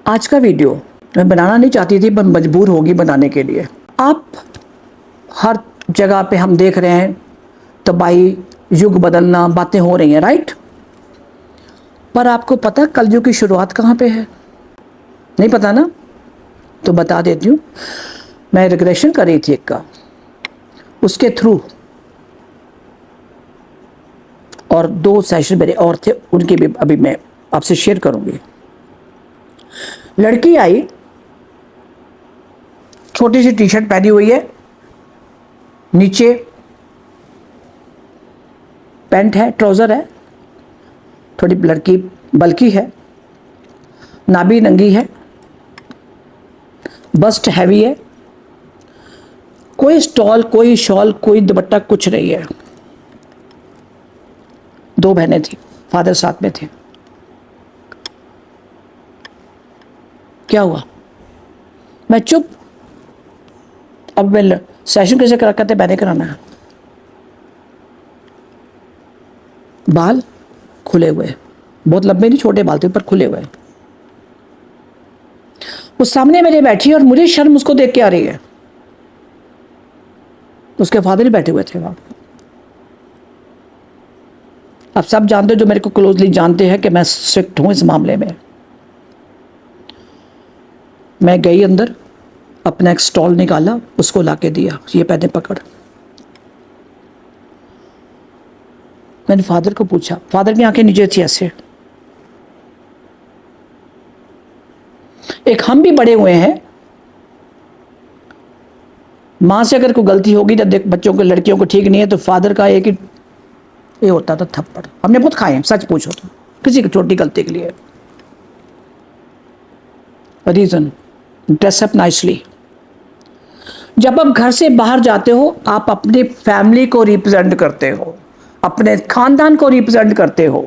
आज का वीडियो मैं बनाना नहीं चाहती थी, पर मजबूर होगी बनाने के लिए। आप हर जगह पे हम देख रहे हैं तबाही, युग बदलना, बातें हो रही हैं, राइट। पर आपको पता कलयुग की शुरुआत कहाँ पे है? नहीं पता ना, तो बता देती हूँ। मैं रिग्रेशन कर रही थी एक का, उसके थ्रू, और 2 सेशन मेरे और थे, उनके भी अभी मैं आपसे शेयर करूंगी। लड़की आई, छोटी सी टी शर्ट पहनी हुई है, नीचे पैंट है, ट्राउजर है, थोड़ी लड़की बल्की है, नाभि नंगी है, बस्ट हैवी है, कोई स्टॉल, कोई शॉल, कोई दुपट्टा, कुछ नहीं है। 2 बहनें थी, फादर साथ में थे। क्या हुआ? मैं चुप। अब मैं सेशन कैसे करा करते, मैंने कराना है। बाल खुले हुए, बहुत लंबे नहीं, छोटे बाल थे, पर खुले हुए। वो सामने मेरे बैठी है और मुझे शर्म उसको देख के आ रही है। उसके फादर ही बैठे हुए थे वहां। आप सब जानते हो, जो मेरे को क्लोजली जानते हैं, कि मैं स्ट्रिक्ट हूं इस मामले में। मैं गई अंदर, अपना एक स्टॉल निकाला, उसको लाके दिया, ये पहले पकड़। मैंने फादर को पूछा, फादर की आंखें नीचे थी ऐसे। एक हम भी बड़े हुए हैं, मां से अगर कोई गलती होगी तो देख, बच्चों को, लड़कियों को ठीक नहीं है, तो फादर का एक ही ये होता था, थप्पड़। हमने बहुत खाए हैं, सच पूछो तो, किसी की छोटी गलती के लिए। Reason, dress up nicely. जब आप घर से बाहर जाते हो, आप अपने फैमिली को रिप्रेजेंट करते हो, अपने खानदान को रिप्रेजेंट करते हो।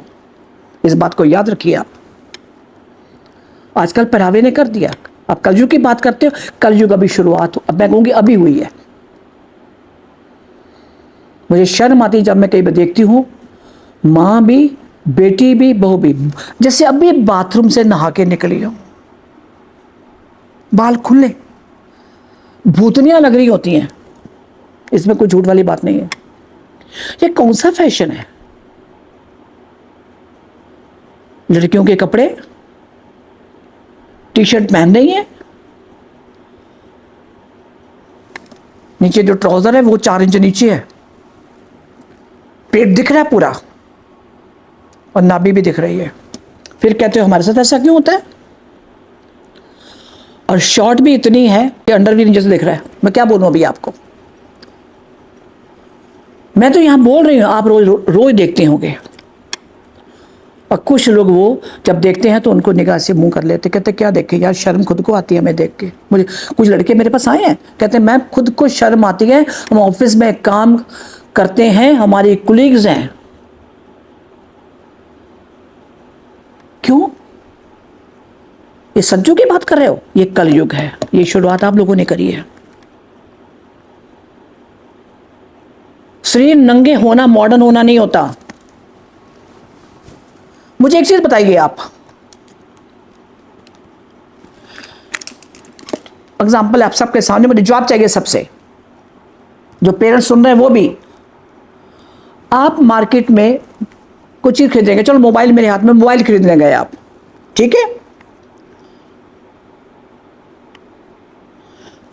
इस बात को याद रखिए आप। आजकल पहरावे ने कर दिया। आप कलयुग की बात करते हो, कलयुग अभी शुरुआत हो, अब मैं कहूंगी अभी हुई है। मुझे शर्म आती जब मैं कई बार देखती हूं, मां भी, बेटी भी, बहू भी, जैसे अभी बाथरूम से नहा के निकली हो, बाल खुले, भूतनियां लग रही होती हैं। इसमें कोई झूठ वाली बात नहीं है। ये कौन सा फैशन है? लड़कियों के कपड़े, टी शर्ट पहन रही है, नीचे जो ट्राउजर है वो 4 इंच नीचे है, पेट दिख रहा है पूरा, और नाभि भी दिख रही है। फिर कहते हो हमारे साथ ऐसा क्यों होता है? और शॉर्ट भी इतनी है कि अंडर भी नीचे से दिख रहा है। मैं क्या बोलूं अभी आपको? मैं तो यहां बोल रही हूं, आप रोज रोज देखते होंगे। और कुछ लोग वो जब देखते हैं तो उनको निगाह से मुंह कर लेते, कहते क्या देखे यार, शर्म खुद को आती है हमें देख के। मुझे कुछ लड़के मेरे पास आए हैं, कहते मैं खुद को शर्म आती है, हम ऑफिस में काम करते हैं, हमारी कुलीग्स हैं। क्यों? ये सज्जों की बात कर रहे हो? ये कलयुग है, ये शुरुआत आप लोगों ने करी है। शरीर नंगे होना मॉडर्न होना नहीं होता। मुझे एक चीज बताइए आप, एग्जाम्पल आप सबके सामने, मुझे जवाब चाहिए सबसे, जो पेरेंट्स सुन रहे हैं वो भी। आप मार्केट में कुछ चीज खरीदेंगे, चलो मोबाइल मेरे हाथ में, मोबाइल खरीदने गए आप, ठीक है।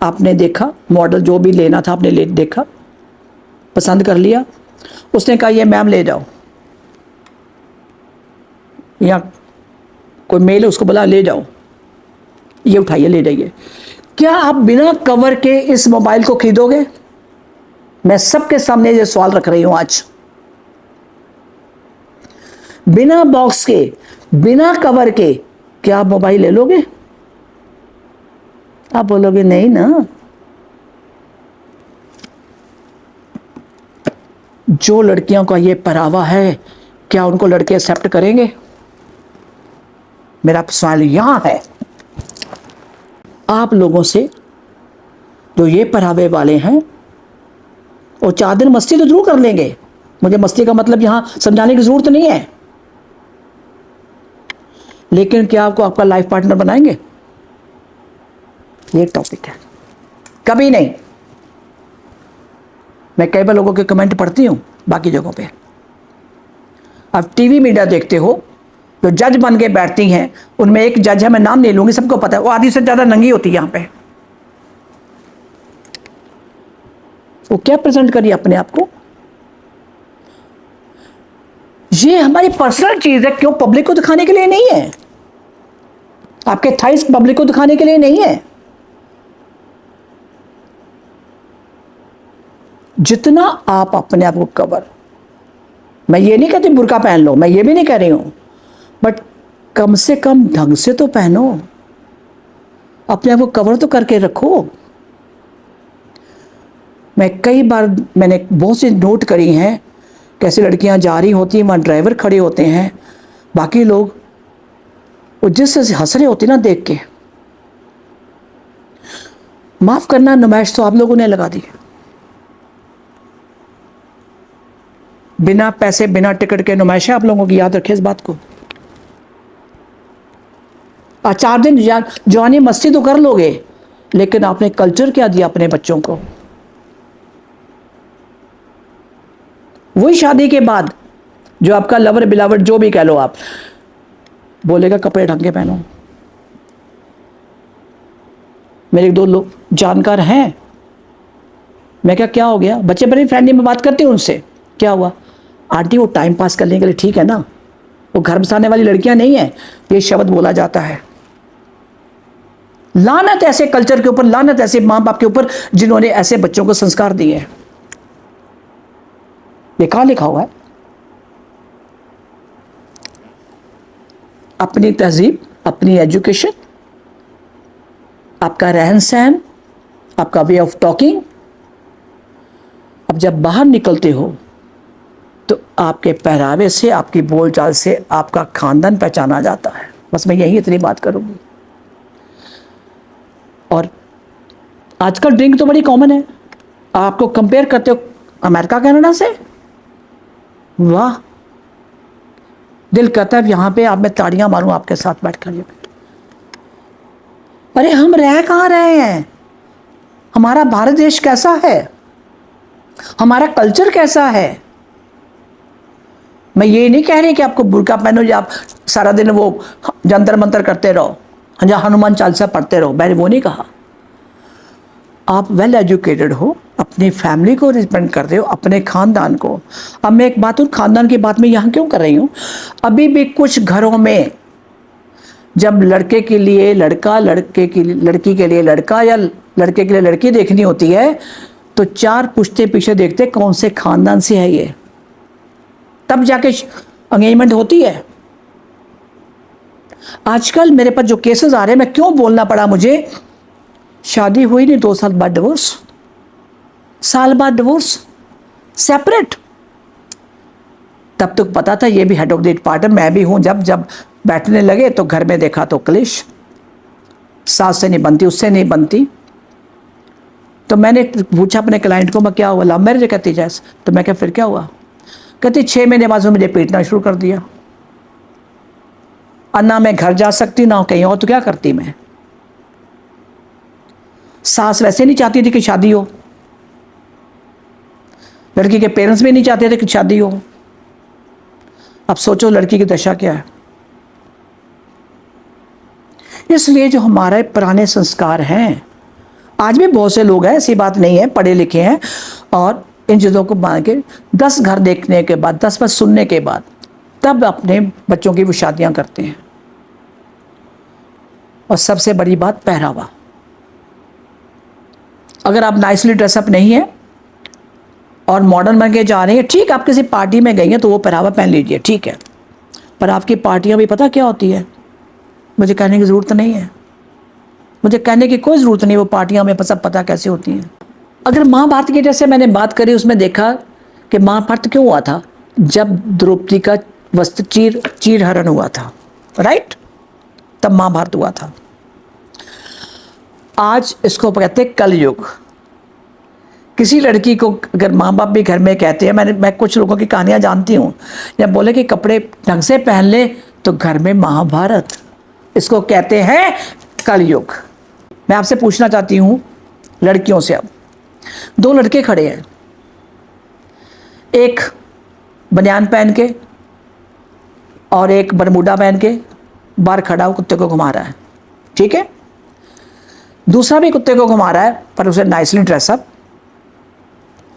आपने देखा मॉडल जो भी लेना था, आपने देखा, पसंद कर लिया। उसने कहा ये मैम ले जाओ, या कोई मेल है उसको बोला ले जाओ, ये उठाइए ले जाइए। क्या आप बिना कवर के इस मोबाइल को खरीदोगे? मैं सबके सामने ये सवाल रख रही हूं आज। बिना बॉक्स के, बिना कवर के, क्या आप मोबाइल ले लोगे? आप बोलोगे नहीं ना। जो लड़कियों का ये पहरावा है, क्या उनको लड़के एक्सेप्ट करेंगे? मेरा सवाल यहां है आप लोगों से, जो ये पहरावे वाले हैं। और 4 दिन मस्ती तो जरूर कर लेंगे, मुझे मस्ती का मतलब यहां समझाने की जरूरत नहीं है, लेकिन क्या आपको आपका लाइफ पार्टनर बनाएंगे? ये टॉपिक है, कभी नहीं। मैं कई बार लोगों के कमेंट पढ़ती हूँ बाकी जगहों पे। अब टीवी मीडिया देखते हो, जो जज बन के बैठती हैं, उनमें एक जज है, मैं नाम नहीं लूंगी, सबको पता है, वो आधी से ज़्यादा नंगी होती है यहाँ पे। वो क्या प्रेजेंट करिए अपने आप को? ये हमारी पर्सनल चीज है, क्यों? पब्लिक को दिखाने के लिए नहीं है। आपके थाइस पब्लिक को दिखाने के लिए नहीं है। जितना आप अपने आप को कवर, मैं ये नहीं कहती बुर्का पहन लो, मैं ये भी नहीं कह रही हूं, बट कम से कम ढंग से तो पहनो, अपने आप को कवर तो करके रखो। मैं कई बार मैंने बहुत सी नोट करी हैं, कैसे लड़कियां जा रही होती हैं, वहाँ ड्राइवर खड़े होते हैं, बाकी लोग वो जिससे हंस रहे होते ना देख के, माफ करना, नुमाइश तो आप लोगों ने लगा दी, बिना पैसे बिना टिकट के नुमाइश है आप लोगों की, याद रखिए इस बात को। 4 दिन जवानी मस्ती तो कर लोगे, लेकिन आपने कल्चर क्या दिया अपने बच्चों को? वही शादी के बाद जो आपका लवर बिलावर जो भी कह लो आप, बोलेगा कपड़े ढंग के पहनो। मेरे 2 लोग जानकार हैं, मैं क्या हो गया, बच्चे बड़ी फ्रेंडली में बात करती हूँ उनसे, क्या हुआ आंटी, वो टाइम पास करने के लिए ठीक है ना, वो घर बसाने वाली लड़कियां नहीं है, ये शब्द बोला जाता है। लानत ऐसे कल्चर के ऊपर, लानत ऐसे मां बाप के ऊपर जिन्होंने ऐसे बच्चों को संस्कार दिए हैं। ये कहां लिखा हुआ है? अपनी तहजीब, अपनी एजुकेशन, आपका रहन सहन, आपका वे ऑफ टॉकिंग, अब जब बाहर निकलते हो तो आपके पहरावे से, आपकी बोलचाल से आपका खानदान पहचाना जाता है। बस मैं यही इतनी बात करूंगी। और आजकल ड्रिंक तो बड़ी कॉमन है, आपको कंपेयर करते हो अमेरिका कनाडा से, वाह, दिल कहता है यहां पे आप, मैं ताड़ियां मारूं आपके साथ बैठकर। अरे हम रह कहां रहे हैं? हमारा भारत देश कैसा है? हमारा कल्चर कैसा है? मैं ये नहीं कह रही कि आपको बुर्का पहनो या आप सारा दिन वो जंतर मंतर करते रहो या हनुमान चालीसा पढ़ते रहो, मैंने वो नहीं कहा। आप वेल एजुकेटेड हो, अपनी फैमिली को रिस्पेक्ट करते हो, अपने खानदान को। अब मैं एक बात, उन खानदान की बात में यहाँ क्यों कर रही हूँ, अभी भी कुछ घरों में जब लड़के के लिए लड़का, लड़के की लड़की के लिए लड़का या लड़के के लिए लड़की देखनी होती है तो 4 पुश्ते पीछे देखते कौन से खानदान से है ये, तब जाके एंगेजमेंट होती है। आजकल मेरे पास जो केसेस आ रहे हैं, मैं क्यों बोलना पड़ा मुझे, शादी हुई नहीं 2 साल बाद डिवोर्स, साल बाद डिवोर्स, सेपरेट। तब तक पता था ये भी हेड ऑफ द पार्टनर, मैं भी हूं। जब जब बैठने लगे तो घर में देखा तो क्लेश, सास से नहीं बनती, उससे नहीं बनती। तो मैंने पूछा अपने क्लाइंट को, मैं क्या हुआ, लव मैरिज? कहती जैस। तो मैं क्या, फिर क्या हुआ? कहती 6 महीने बाद मुझे पीटना शुरू कर दिया, अन्ना मैं घर जा सकती ना कहीं और, तो क्या करती मैं? सास वैसे नहीं चाहती थी कि शादी हो, लड़की के पेरेंट्स भी नहीं चाहते थे कि शादी हो। अब सोचो लड़की की दशा क्या है। इसलिए जो हमारे पुराने संस्कार हैं, आज भी बहुत से लोग हैं, ऐसी बात नहीं है, पढ़े लिखे हैं, और इन चीज़ों को मान के 10 घर देखने के बाद, 10 बार सुनने के बाद तब अपने बच्चों की वो शादियां करते हैं। और सबसे बड़ी बात, पहरावा। अगर आप नाइसली ड्रेसअप नहीं है और मॉडर्न बन के जा रही है, ठीक, आप किसी पार्टी में गई हैं तो वो पहरावा पहन लीजिए, ठीक है, पर आपकी पार्टियां भी पता क्या होती है, मुझे कहने की ज़रूरत नहीं है, मुझे कहने की कोई ज़रूरत नहीं, वो पार्टियां हमें सब पता कैसे होती हैं। अगर महाभारत की जैसे मैंने बात करी, उसमें देखा कि महाभारत क्यों हुआ था, जब द्रौपदी का वस्त्र चीरहरण हुआ था, राइट, तब महाभारत हुआ था। आज इसको कहते हैं कलयुग। किसी लड़की को अगर माँ बाप भी घर में कहते हैं, मैं कुछ लोगों की कहानियाँ जानती हूँ, जब बोले कि कपड़े ढंग से पहन ले तो घर में महाभारत, इसको कहते हैं कलयुग। मैं आपसे पूछना चाहती हूँ लड़कियों से, अब दो लड़के खड़े हैं, एक बनियान पहन के और एक बरमूडा पहन के बाहर खड़ा हो, कुत्ते को घुमा रहा है, ठीक है। दूसरा भी कुत्ते को घुमा रहा है, पर उसे नाइसली ड्रेसअप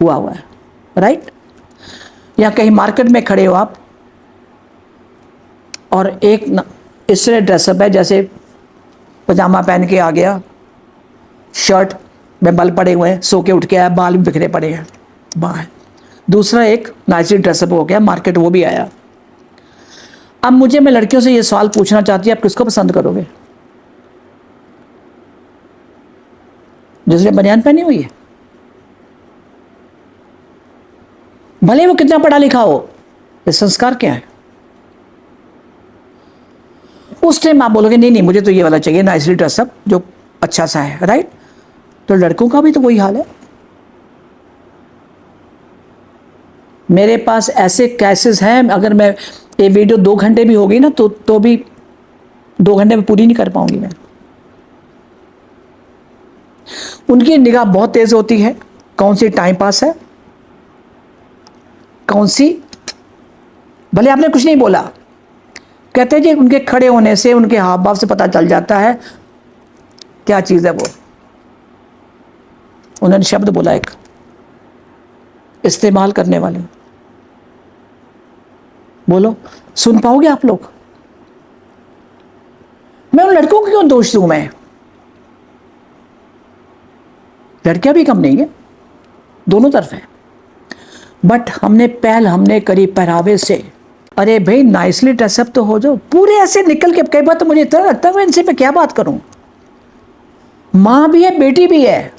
हुआ हुआ है, राइट। या कहीं मार्केट में खड़े हो आप और एक इस तरह ड्रेसअप है जैसे पजामा पहन के आ गया, शर्ट में बल पड़े हुए हैं, सो के उठ के आया, बाल भी बिखरे पड़े हैं बाहर। दूसरा एक नाइसली ड्रेसअप हो गया, मार्केट वो भी आया। अब मैं लड़कियों से ये सवाल पूछना चाहती हूँ, आप किसको पसंद करोगे? जिसने बनियान पहनी हुई है, भले वो कितना पढ़ा लिखा हो, ये संस्कार क्या है? उस टाइम आप बोलोगे नहीं नहीं मुझे तो ये वाला चाहिए, नाइसली ड्रेसअप जो अच्छा सा है, राइट। तो लड़कों का भी तो वही हाल है। मेरे पास ऐसे केसेस हैं, अगर मैं ये वीडियो 2 घंटे भी होगी ना तो भी 2 घंटे में पूरी नहीं कर पाऊंगी मैं। उनकी निगाह बहुत तेज होती है, कौन सी टाइम पास है, कौन सी, भले आपने कुछ नहीं बोला, कहते हैं जी उनके खड़े होने से, उनके हाव भाव से पता चल जाता है क्या चीज है वो। उन्होंने शब्द बोला एक, इस्तेमाल करने वाले, बोलो सुन पाओगे आप लोग? मैं उन लड़कों को क्यों दोष दूं? मैं, लड़कियां भी कम नहीं है, दोनों तरफ है, बट हमने करी पहरावे से। अरे भाई नाइसली ड्रेसअप तो हो जाओ, पूरे ऐसे निकल के। कई बार तो मुझे इतना लगता है मैं इनसे पे क्या बात करूं, मां भी है बेटी भी है,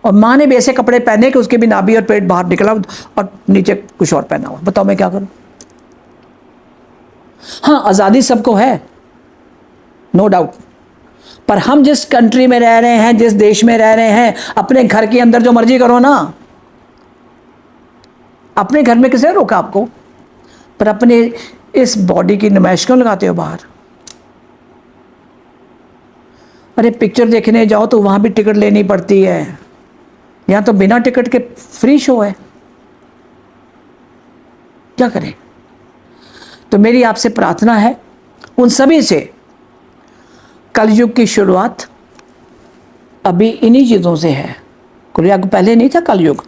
और मां ने भी ऐसे कपड़े पहने कि उसके भी नाभि और पेट बाहर निकला और नीचे कुछ और पहना हुआ। बताओ मैं क्या करूं? हाँ आजादी सबको है, नो डाउट, पर हम जिस कंट्री में रह रहे हैं, जिस देश में रह रहे हैं, अपने घर के अंदर जो मर्जी करो ना। अपने घर में किसने रोका आपको? पर अपने इस बॉडी की नुमाइश क्यों लगाते हो बाहर? अरे पिक्चर देखने जाओ तो वहां भी टिकट लेनी पड़ती है, यहां तो बिना टिकट के फ्री शो है, क्या करें? तो मेरी आपसे प्रार्थना है उन सभी से, कलयुग की शुरुआत अभी इन्हीं चीजों से है, कलयुग पहले नहीं था कलयुग।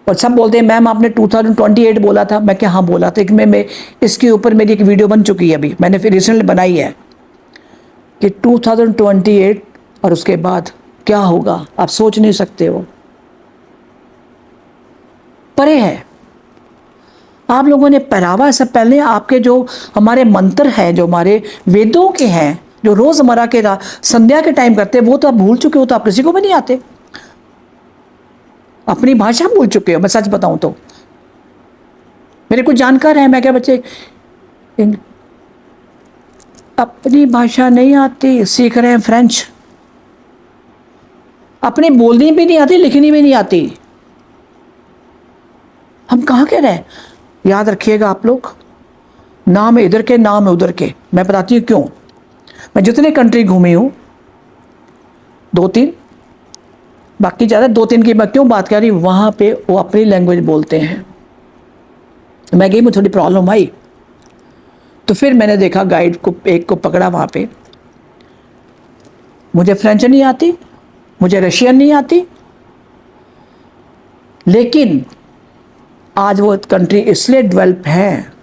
और सब बोलते हैं मैम आपने 2028 बोला था। मैं क्या हाँ बोला था, कि मैं इसके ऊपर मेरी एक वीडियो बन चुकी है, अभी मैंने फिर रिसेंटली बनाई है कि 2028 और उसके बाद क्या होगा आप सोच नहीं सकते हो, परे है। आप लोगों ने पहरावा ऐसा, पहले आपके जो हमारे मंत्र हैं, जो हमारे वेदों के हैं, जो रोजमर्रा के संध्या के टाइम करते हैं, वो तो आप भूल चुके हो, तो आप किसी को भी नहीं आते, अपनी भाषा भूल चुके हो। मैं सच बताऊं तो मेरे कुछ जानकार हैं, मैं क्या बच्चे अपनी भाषा नहीं आती, सीख रहे हैं फ्रेंच, अपनी बोलनी भी नहीं आती, लिखनी भी नहीं आती, हम कहाँ के रहे? याद रखिएगा आप लोग, नाम है इधर के, नाम है उधर के। मैं बताती हूँ क्यों। मैं जितने कंट्री घूमी हूँ, 2-3, बाकी ज़्यादा 2-3 की मैं क्यों बात कर रही, वहाँ पे वो अपनी लैंग्वेज बोलते हैं। मैं गई, मुझे थोड़ी प्रॉब्लम आई, तो फिर मैंने देखा गाइड को, एक को पकड़ा वहाँ पे। मुझे फ्रेंच नहीं आती, मुझे रशियन नहीं आती, लेकिन आज वो कंट्री इसलिए डेवलप है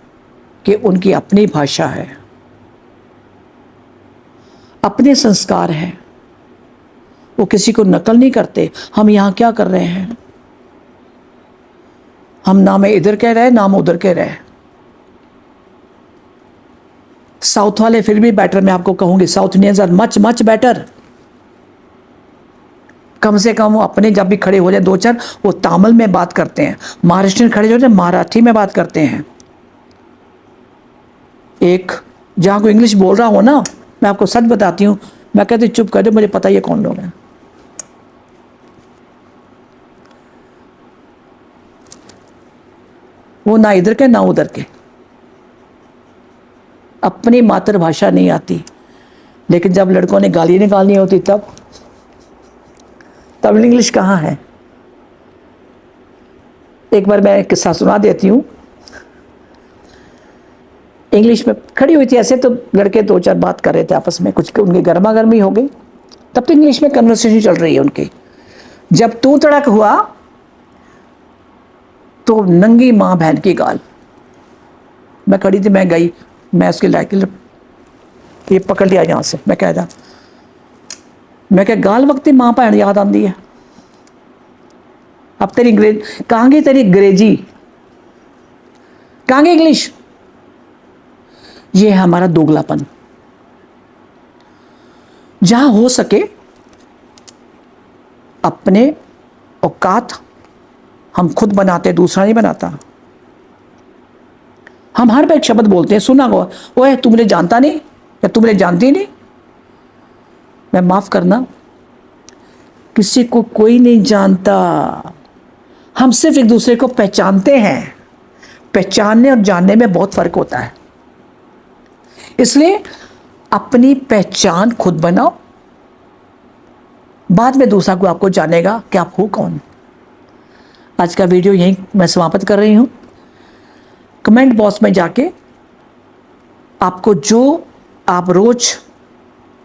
कि उनकी अपनी भाषा है, अपने संस्कार हैं, वो किसी को नकल नहीं करते। हम यहाँ क्या कर रहे हैं, हम नाम इधर कह रहे हैं, नाम उधर कह रहे हैं। साउथ वाले फिर भी बेटर, मैं आपको कहूंगी South Indians are much much better. कम से कम वो अपने जब भी खड़े हो जाए 2-4, वो तमिल में बात करते हैं, महाराष्ट्र खड़े हो जाए मराठी में बात करते हैं। एक जहां को इंग्लिश बोल रहा हो ना, मैं आपको सच बताती हूँ, मैं कहती चुप कर दो, मुझे पता ये कौन लोग हैं। वो ना इधर के ना उधर के, अपनी मातृभाषा नहीं आती, लेकिन जब लड़कों ने गाली निकालनी होती तब इंग्लिश कहाँ है। एक बार मैं किस्सा सुना देती हूँ। इंग्लिश में खड़ी हुई थी ऐसे, तो लड़के दो चार बात कर रहे थे आपस में, कुछ उनकी गर्मा गर्मी हो गई। तब तो इंग्लिश में कन्वर्सेशन चल रही है उनकी। जब तू तड़क हुआ तो नंगी माँ बहन की गाल। मैं खड़ी थी, मैं गई, मैं उसकी लाइक ये पकड़ लिया यहाँ से। मैं क्या गाल वक्ती माँ भैन याद आती है। अब तेरी अंग्रेज कहाँ गई, तेरी अंग्रेजी कहाँ गई, इंग्लिश। ये है हमारा दोगलापन। जहां हो सके अपने औकात हम खुद बनाते, दूसरा नहीं बनाता। हम हर बार एक शब्द बोलते हैं, सुना हुआ, ओए तू मुझे जानता नहीं या तू मुझे जानती नहीं। मैं माफ करना, किसी को कोई नहीं जानता। हम सिर्फ एक दूसरे को पहचानते हैं। पहचानने और जानने में बहुत फर्क होता है। इसलिए अपनी पहचान खुद बनाओ, बाद में दूसरा को आपको जानेगा कि आप हो कौन। आज का वीडियो यहीं मैं समाप्त कर रही हूं। कमेंट बॉक्स में जाके आपको जो आप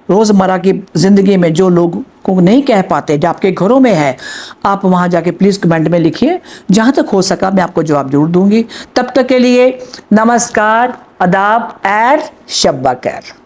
रोजमर्रा की जिंदगी में जो लोग को नहीं कह पाते, जो आपके घरों में है, आप वहां जाके प्लीज कमेंट में लिखिए। जहां तक हो सका मैं आपको जवाब जरूर दूंगी। तब तक के लिए नमस्कार, आदाब एंड शब्बा खैर।